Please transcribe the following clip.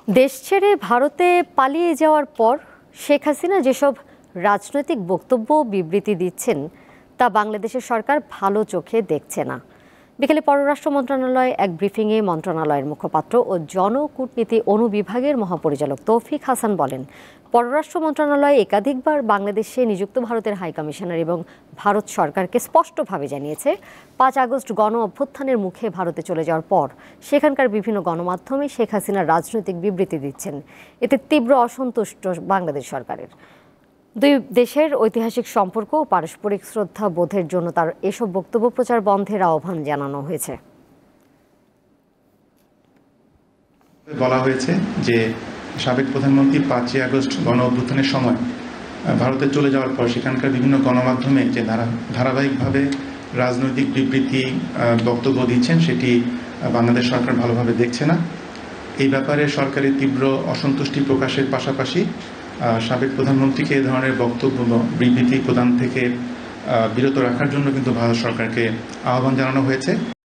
দেশ ছেড়ে ভারতে পালিয়ে যাওয়ার পর শেখ হাসিনা যেসব রাজনৈতিক বক্তব্য বিবৃতি দিচ্ছেন তা বাংলাদেশের সরকার ভালো চোখে দেখছে না। বিকেলে পররাষ্ট্র মন্ত্রণালয়ে এক ব্রিফিংয়ে মন্ত্রণালয়ের মুখপাত্র ও জনকূটনীতি অনুবিভাগের মহাপরিচালক তৌফিক হাসান বলেন, পররাষ্ট্র মন্ত্রণালয় একাধিকবার বাংলাদেশে নিযুক্ত ভারতের হাইকমিশনার এবং ভারত সরকারকে স্পষ্টভাবে জানিয়েছে ৫ আগস্ট গণ অভ্যুত্থানের মুখে ভারতে চলে যাওয়ার পর সেখানকার বিভিন্ন গণমাধ্যমে শেখ হাসিনার রাজনৈতিক বিবৃতি দিচ্ছেন। এতে তীব্র অসন্তুষ্ট বাংলাদেশ সরকারের। দুই দেশের ঐতিহাসিক সম্পর্ক ও পারস্পরিক শ্রদ্ধা বোধের জন্য তার এসব বক্তব্য প্রচার বন্ধের আহ্বান জানানো হয়েছে। বলা হয়েছে যে সাবেক প্রধানমন্ত্রী ৫ই আগস্ট গণ অভ্যুত্থানের সময় ভারতে চলে যাওয়ার পর সেখানকার বিভিন্ন গণমাধ্যমে যে ধারাবাহিকভাবে রাজনৈতিক বিবৃতি বক্তব্য দিচ্ছেন সেটি বাংলাদেশ সরকার ভালোভাবে দেখছে না। এই ব্যাপারে সরকারের তীব্র অসন্তুষ্টি প্রকাশের পাশাপাশি সাবেক প্রধানমন্ত্রীকে এই ধরনের বক্তব্য বিবৃতি প্রদান থেকে বিরত রাখার জন্য কিন্তু ভারত সরকারকে আহ্বান জানানো হয়েছে।